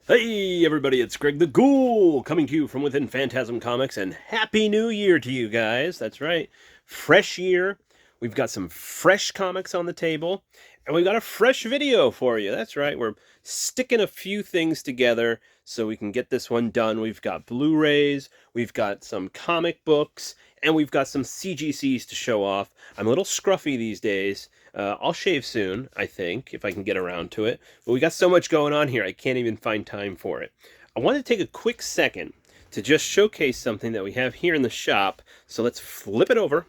Hey everybody, it's Greg the Ghoul coming to you from within Phantasm Comics, and Happy New Year to you guys. That's right. Fresh year. We've got some fresh comics on the table, and we've got a fresh video for you. That's right. We're sticking a few things together so we can get this one done. We've got Blu-rays, we've got some comic books, and we've got some CGCs to show off. I'm a little scruffy these days. I'll shave soon, I think, if I can get around to it. But we got so much going on here, I can't even find time for it. I wanted to take a quick second to just showcase something that we have here in the shop. So let's flip it over.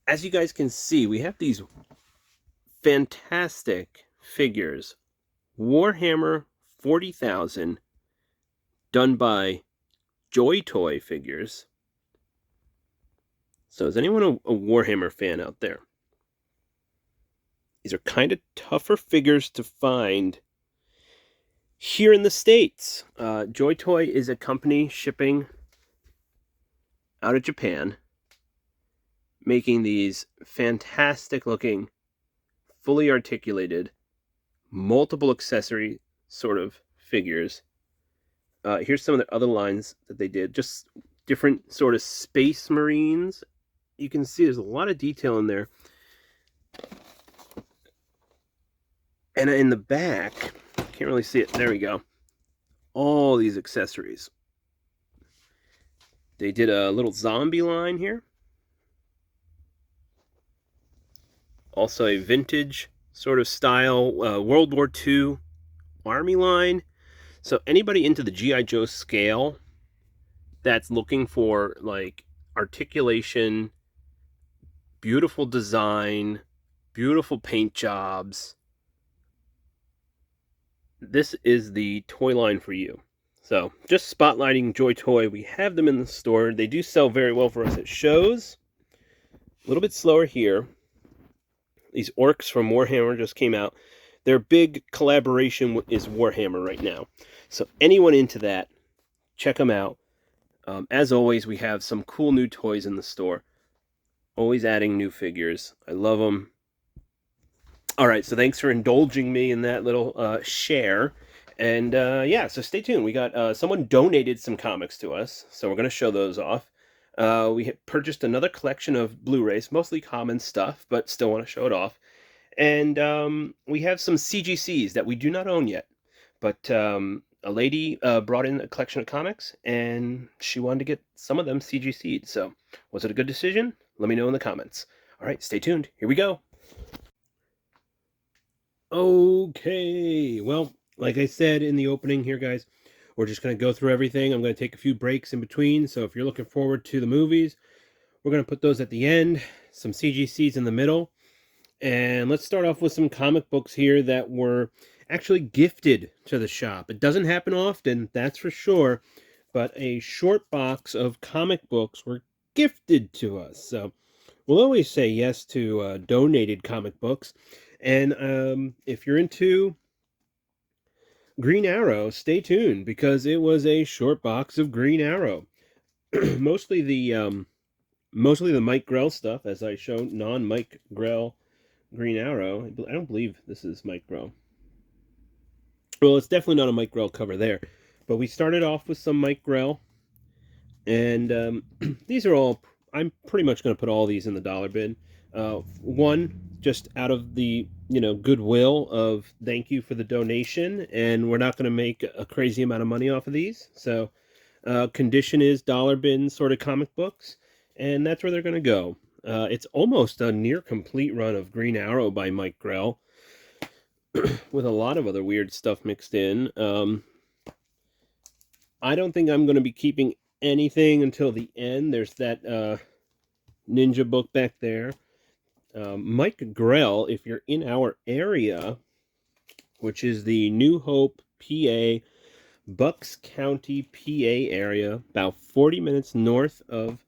As you guys can see, we have these fantastic figures. Warhammer 40,000, done by Joy Toy Figures. So is anyone a Warhammer fan out there? These are kind of tougher figures to find here in the States. Joy Toy is a company shipping out of Japan, making these fantastic looking, fully articulated, multiple accessory sort of figures. Here's some of the other lines that they did, just different sort of space marines. You can see there's a lot of detail in there. And in the back, can't really see it. There we go. All these accessories. They did a little zombie line here. Also a vintage sort of style World War II army line. So anybody into the G.I. Joe scale that's looking for like articulation, beautiful design, beautiful paint jobs, this is the toy line for you. So just spotlighting Joy Toy. We have them in the store. They do sell very well for us at shows. A little bit slower here. These orcs from Warhammer just came out. Their big collaboration is Warhammer right now. So anyone into that, check them out. As always, we have some cool new toys in the store. Always adding new figures. I love them. All right, so thanks for indulging me in that little share. And yeah, so stay tuned. We got someone donated some comics to us, so we're going to show those off. We purchased another collection of Blu-rays, mostly common stuff, but still want to show it off. And we have some CGCs that we do not own yet. But a lady brought in a collection of comics, and she wanted to get some of them CGC'd. So was it a good decision? Let me know in the comments. All right, stay tuned. Here we go. Okay, well, like I said in the opening here, guys, we're just going to go through everything. I'm going to take a few breaks in between. So if you're looking forward to the movies, we're going to put those at the end, some CGCs in the middle. And let's start off with some comic books here that were actually gifted to the shop. It doesn't happen often, that's for sure, but a short box of comic books were gifted to us. So we'll always say yes to donated comic books. And if you're into Green Arrow, stay tuned because it was a short box of Green Arrow. mostly the mostly the Mike Grell stuff, as I showed, non-Mike Grell Green Arrow. I don't believe this is Mike Grell. Well, it's definitely not a Mike Grell cover there. But we started off with some Mike Grell. And these are all, I'm pretty much going to put all these in the dollar bin. One, just out of the, goodwill of thank you for the donation. And we're not going to make a crazy amount of money off of these. So condition is dollar bin sort of comic books. And that's where they're going to go. It's almost a near complete run of Green Arrow by Mike Grell, with a lot of other weird stuff mixed in. I don't think I'm going to be keeping anything until the end. There's that ninja book back there. Mike Grell, if you're in our area, which is the New Hope, PA, Bucks County, PA area, about 40 minutes north of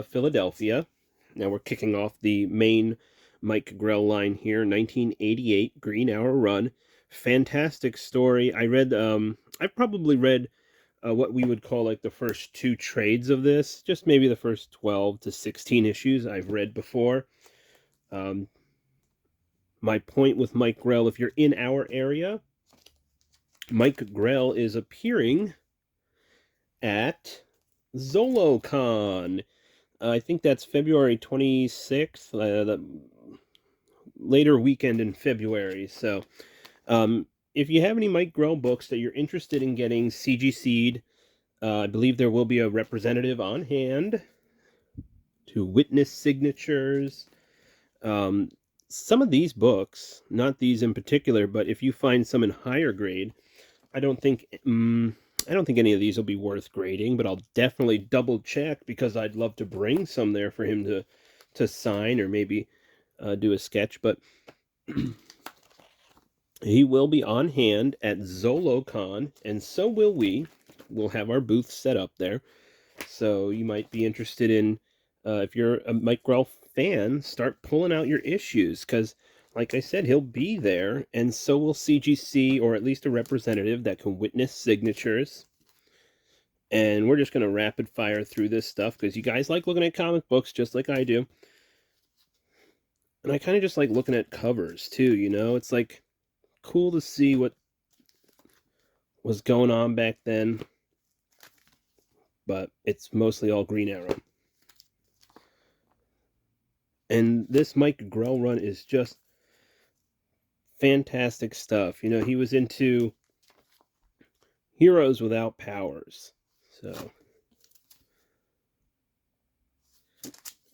Philadelphia. Now we're kicking off the main Mike Grell line here, 1988 Green Arrow run. Fantastic story. I've probably read what we would call like the first two trades of this, just maybe the first 12 to 16 issues I've read before. My point with Mike Grell, if you're in our area, Mike Grell is appearing at ZoloCon. I think that's February 26th, the later weekend in February. So, if you have any Mike Grell books that you're interested in getting CGC'd, I believe there will be a representative on hand to witness signatures. Um, some of these books, not these in particular, but if you find some in higher grade, I don't think any of these will be worth grading, but I'll definitely double check because I'd love to bring some there for him to sign or maybe do a sketch. But he will be on hand at ZoloCon, and so will we. We'll have our booth set up there. So you might be interested in, if you're a Mike Grell fan, start pulling out your issues because, like I said, he'll be there, and so will CGC, or at least a representative that can witness signatures. And we're just going to rapid fire through this stuff because you guys like looking at comic books just like I do. And I kind of just like looking at covers too, you know? It's like cool to see what was going on back then. But it's mostly all Green Arrow. And this Mike Grell run is just fantastic stuff. You know, he was into heroes without powers. So,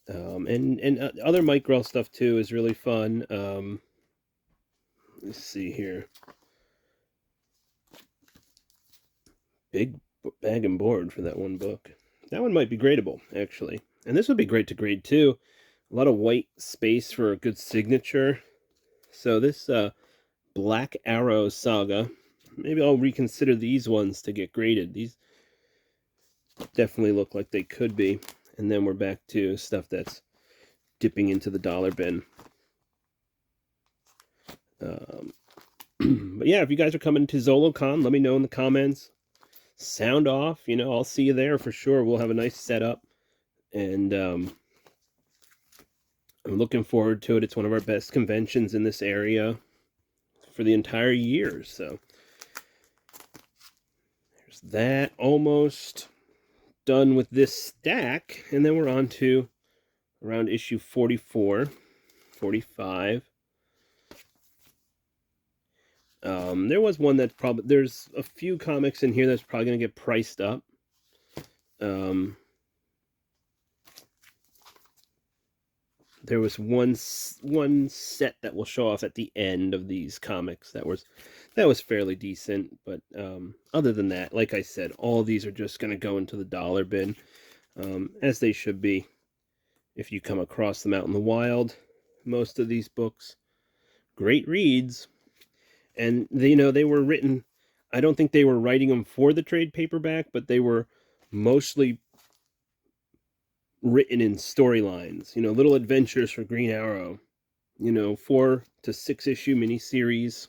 and other Mike Grell stuff too is really fun. Let's see here. Big bag and board for that one book. That one might be gradable, actually. And this would be great to grade too. A lot of white space for a good signature. So this Black Arrow Saga, maybe I'll reconsider these ones to get graded. These definitely look like they could be. And then we're back to stuff that's dipping into the dollar bin. But yeah, if you guys are coming to ZoloCon, let me know in the comments. Sound off, you know, I'll see you there for sure. We'll have a nice setup. And I'm looking forward to it. It's one of our best conventions in this area for the entire year. So there's that. Almost done with this stack. And then we're on to around issue 44, 45. There was one that probably, there's a few comics in here that's probably going to get priced up. There was one set that we'll show off at the end of these comics that was fairly decent, but other than that, like I said, all these are just going to go into the dollar bin, as they should be if you come across them out in the wild. Most of these books, great reads, and they were written, I don't think they were writing them for the trade paperback, but they were mostly written in storylines, little adventures for Green Arrow, 4 to 6 issue miniseries.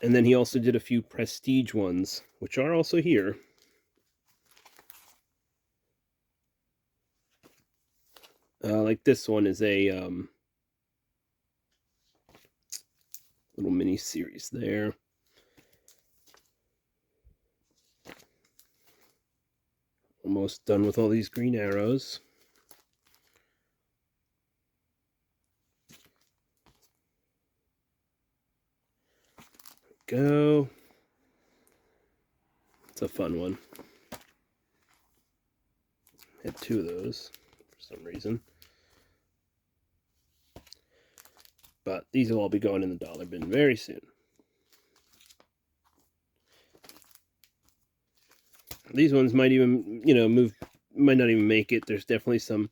And then he also did a few prestige ones, which are also here. Like this one is a little mini series there. Almost done with all these Green Arrows. Go. It's a fun one. Had 2 of those for some reason. But these will all be going in the dollar bin very soon. These ones might even, move, might not even make it. There's definitely some,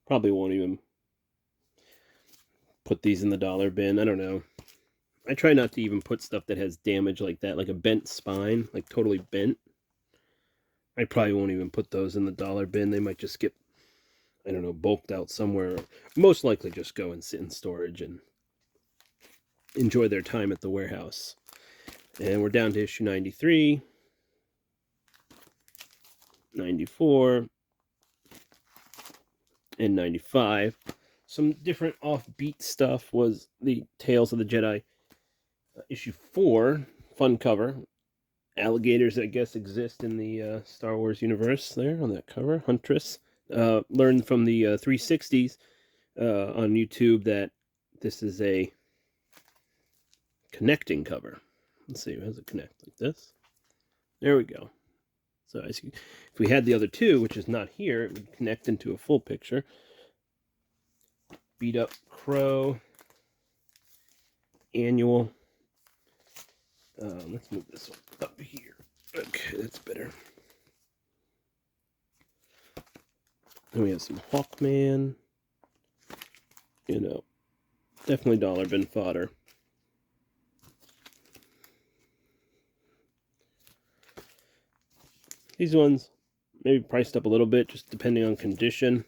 probably won't even put these in the dollar bin. I don't know. I try not to even put stuff that has damage like that, like a bent spine, like totally bent. I probably won't even put those in the dollar bin. They might just get, I don't know, bulked out somewhere. Most likely just go and sit in storage and enjoy their time at the warehouse. And we're down to issue 93, 94, and 95. Some different offbeat stuff was the Tales of the Jedi issue 4 fun cover. Alligators, I guess, exist in the Star Wars universe there on that cover. Huntress. Learned from the 360s on YouTube that this is a connecting cover. Let's see, how does it connect? Like this? There we go. So as you, if we had the other two, which is not here, it would connect into a full picture. Beat Up Crow. Annual. Let's move this one up here. Okay, that's better. Then we have some Hawkman. You know, definitely dollar bin fodder. These ones maybe priced up a little bit, just depending on condition.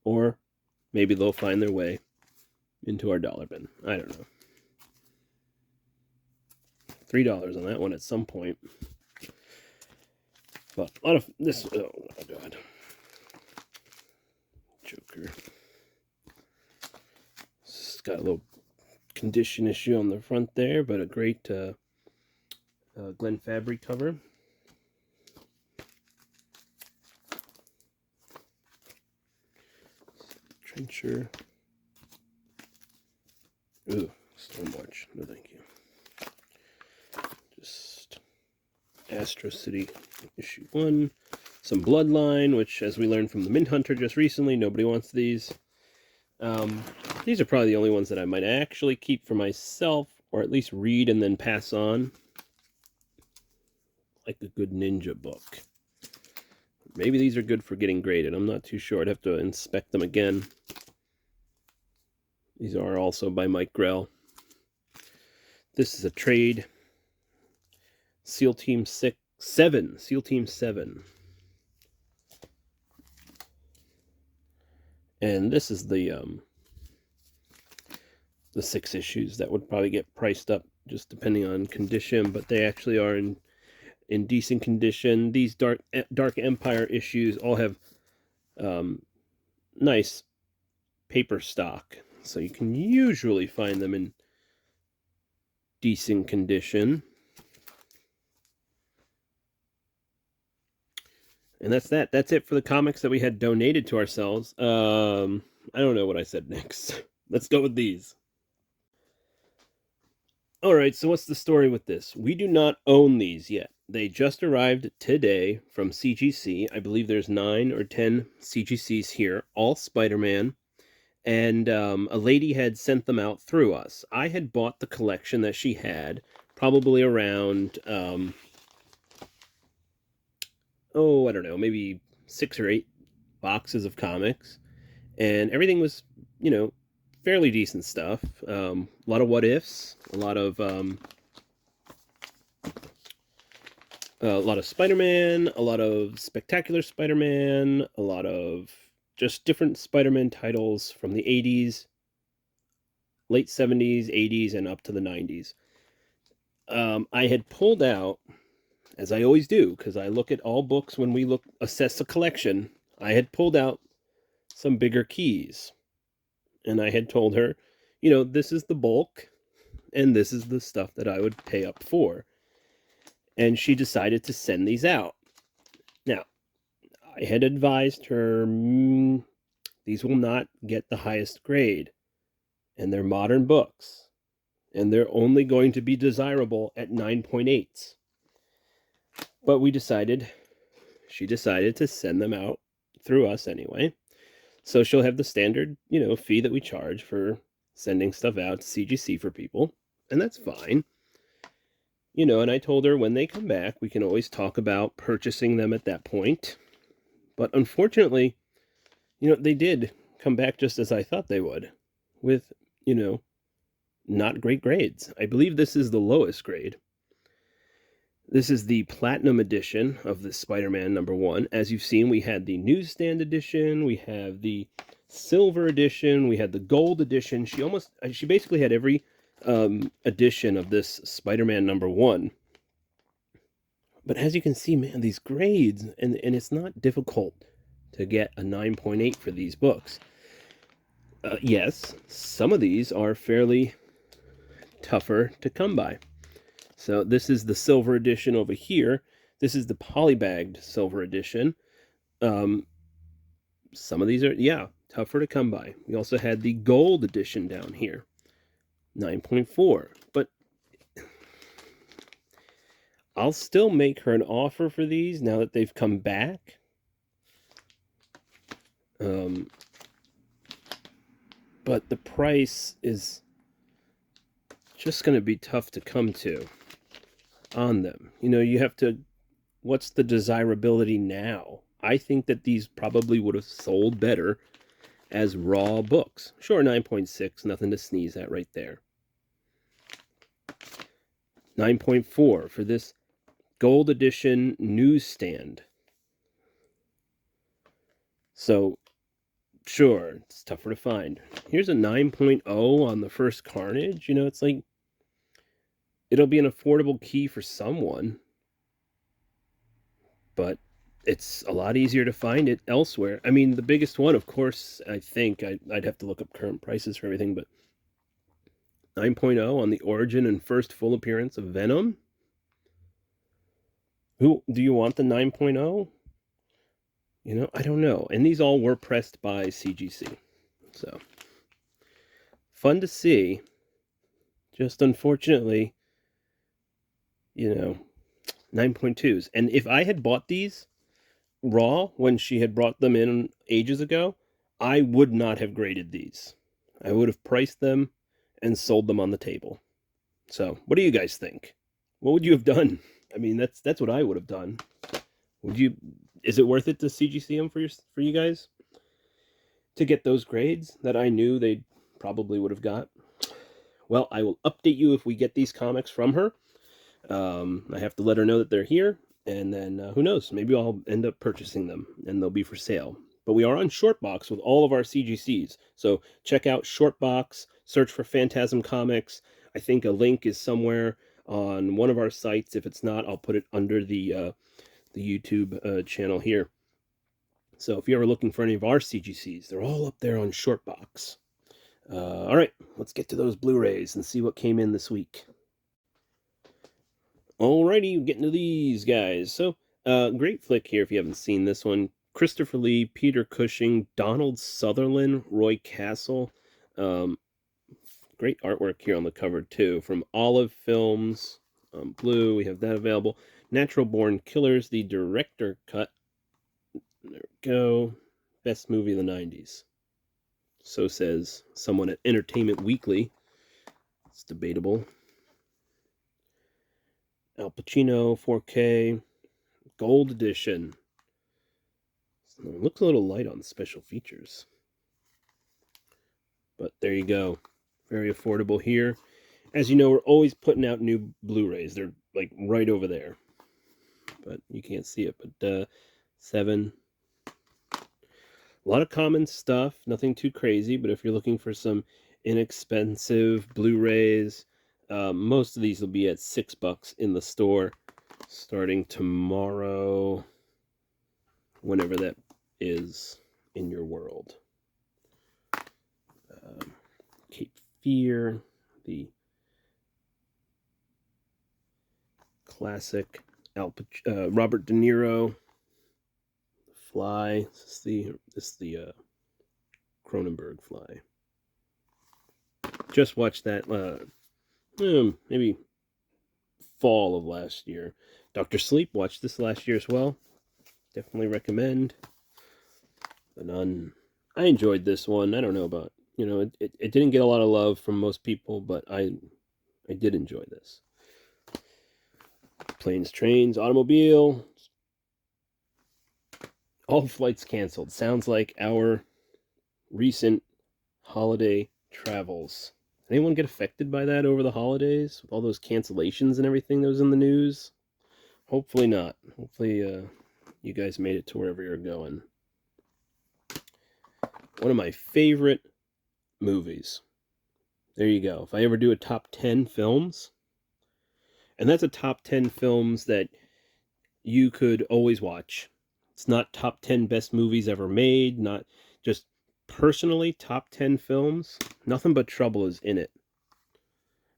Or maybe they'll find their way into our dollar bin. I don't know. $3 on that one at some point. But a lot of this. Oh my god. Joker. It's got a little condition issue on the front there, but a great Glenn Fabry cover. Trencher. Ooh, Stormwatch. No, thank you. Just Astro City issue 1. Some Bloodline, which, as we learned from the Mint Hunter just recently, nobody wants these. These are probably the only ones that I might actually keep for myself, or at least read and then pass on. Like a good ninja book. Maybe these are good for getting graded. I'm not too sure. I'd have to inspect them again. These are also by Mike Grell. This is a trade. SEAL Team 7. SEAL Team 7. And this is the 6 issues that would probably get priced up just depending on condition, but they actually are in decent condition. These Dark Empire issues all have nice paper stock, so you can usually find them in decent condition. And that's that. That's it for the comics that we had donated to ourselves. I don't know what I said next. Let's go with these. All right, so what's the story with this? We do not own these yet. They just arrived today from CGC. I believe there's 9 or 10 CGCs here, all Spider-Man. And a lady had sent them out through us. I had bought the collection that she had, probably around, I don't know, maybe 6 or 8 boxes of comics. And everything was, fairly decent stuff. A lot of what ifs, a lot of Spider-Man, a lot of Spectacular Spider-Man, a lot of just different Spider-Man titles from the 80s, late 70s, 80s, and up to the 90s. I had pulled out, as I always do, because I look at all books when we assess a collection, I had pulled out some bigger keys. And I had told her, this is the bulk, and this is the stuff that I would pay up for. And she decided to send these out. Now, I had advised her, these will not get the highest grade. And they're modern books. And they're only going to be desirable at 9.8s. But she decided to send them out through us anyway. So she'll have the standard, fee that we charge for sending stuff out to CGC for people. And that's fine. And I told her when they come back, we can always talk about purchasing them at that point. But unfortunately, they did come back just as I thought they would, with, not great grades. I believe this is the lowest grade. This is the Platinum edition of the Spider-Man #1. As you've seen, we had the Newsstand edition, we have the Silver edition, we had the Gold edition. She basically had every edition of this Spider-Man #1. But as you can see, man, these grades, and it's not difficult to get a 9.8 for these books. Yes, some of these are fairly tougher to come by. So this is the silver edition over here. This is the polybagged silver edition. Some of these are, yeah, tougher to come by. We also had the gold edition down here, 9.4. But I'll still make her an offer for these now that they've come back. But the price is just going to be tough to come to on them. You know, you have to, what's the desirability now? I think that these probably would have sold better as raw books. Sure, 9.6, nothing to sneeze at right there. 9.4 for this gold edition newsstand. So, sure, it's tougher to find. Here's a 9.0 on the first Carnage. You know, it's like, it'll be an affordable key for someone, but it's a lot easier to find it elsewhere. I mean, the biggest one, of course, I think, I'd have to look up current prices for everything, but 9.0 on the origin and first full appearance of Venom. Who do you want the 9.0? You know, I don't know. And these all were pressed by CGC. So, fun to see. Just unfortunately, you know, 9.2s. And if I had bought these raw when she had brought them in ages ago, I would not have graded these. I would have priced them and sold them on the table. So, what do you guys think? What would you have done? I mean, that's what I would have done. Would you? Is it worth it to CGC them for you guys to get those grades that I knew they probably would have got? Well, I will update you if we get these comics from her. I have to let her know that they're here, and then who knows? Maybe I'll end up purchasing them, and they'll be for sale. But we are on Shortbox with all of our CGCs, so check out Shortbox. Search for Phantasm Comics. I think a link is somewhere on one of our sites. If it's not, I'll put it under the YouTube channel here. So if you're ever looking for any of our CGCs, they're all up there on Shortbox. All right, let's get to those Blu-rays and see what came in this week. Alrighty, getting to these guys. So, great flick here if you haven't seen this one. Christopher Lee, Peter Cushing, Donald Sutherland, Roy Castle. Great artwork here on the cover, too. From Olive Films, Blue, we have that available. Natural Born Killers, the director cut. There we go. Best movie of the 90s. So says someone at Entertainment Weekly. It's debatable. Al Pacino, 4K, Gold Edition. So it looks a little light on the special features. But there you go. Very affordable here. As you know, we're always putting out new Blu-rays. They're like right over there. But you can't see it. But 7. A lot of common stuff. Nothing too crazy. But if you're looking for some inexpensive Blu-rays, most of these will be at $6 in the store starting tomorrow, whenever that is in your world. Cape Fear, the classic Robert De Niro, Fly. This is the Cronenberg Fly. Just watched that maybe fall of last year. Dr. Sleep, watched this last year as well. Definitely recommend. The Nun. I enjoyed this one. I don't know about, you know, it didn't get a lot of love from most people, but I did enjoy this. Planes, Trains, Automobile. All flights canceled. Sounds like our recent holiday travels. Anyone get affected by that over the holidays? With all those cancellations and everything that was in the news? Hopefully not. Hopefully you guys made it to wherever you're going. One of my favorite movies. There you go. If I ever do a top 10 films, and that's a top 10 films that you could always watch. It's not top 10 best movies ever made, not just personally top 10 films. Nothing But Trouble is in it.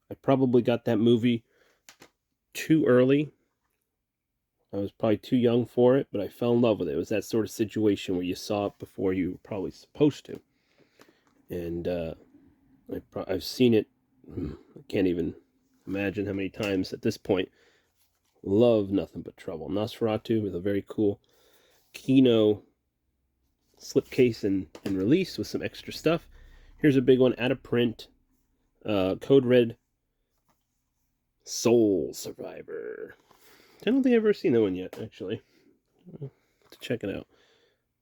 I probably got that movie too early. I was probably too young for it, but I fell in love with it. It was that sort of situation where you saw it before you were probably supposed to. And I've seen it, I can't even imagine how many times at this point. Love Nothing But Trouble. Nosferatu with a very cool Kino slipcase and release with some extra stuff. Here's a big one out of print. Code Red Soul Survivor. I don't think I've ever seen that one yet, actually. I'll have to check it out.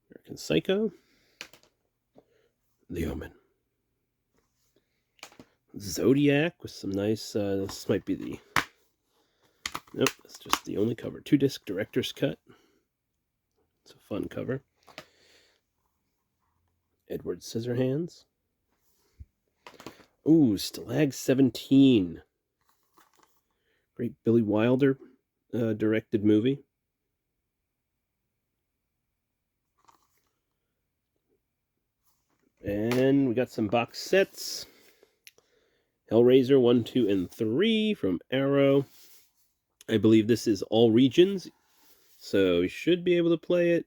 American Psycho. The Omen. Zodiac with some nice, this might be the, nope, that's just the only cover. 2-disc director's cut. It's a fun cover. Edward Scissorhands. Ooh, Stalag 17. Great Billy Wilder directed movie. And we got some box sets. Hellraiser 1, 2, and 3 from Arrow. I believe this is all regions, so you should be able to play it,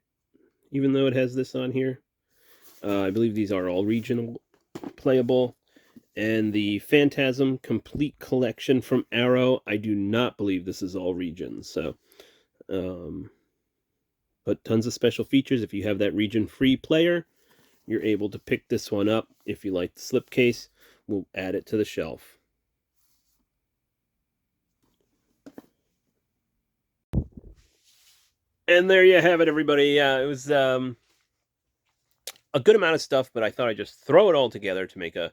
even though it has this on here. I believe these are all regional playable. And the Phantasm Complete Collection from Arrow, I do not believe this is all regions. So, but tons of special features. If you have that region-free player, you're able to pick this one up. If you like the slipcase, we'll add it to the shelf. And there you have it, everybody. It was a good amount of stuff, but I thought I'd just throw it all together to make a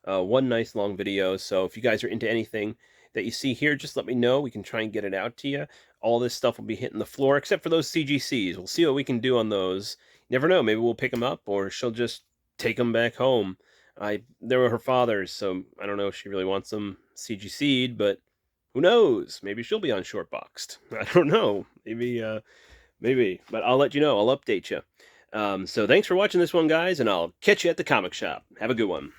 one nice long video. So if you guys are into anything that you see here, just let me know. We can try and get it out to you. All this stuff will be hitting the floor, except for those CGCs. We'll see what we can do on those. Never know. Maybe we'll pick them up, or she'll just take them back home. They were her father's, so I don't know if she really wants them CGC'd, but who knows? Maybe she'll be on Shortboxed. I don't know. Maybe. But I'll let you know. I'll update you. So thanks for watching this one, guys, and I'll catch you at the comic shop. Have a good one.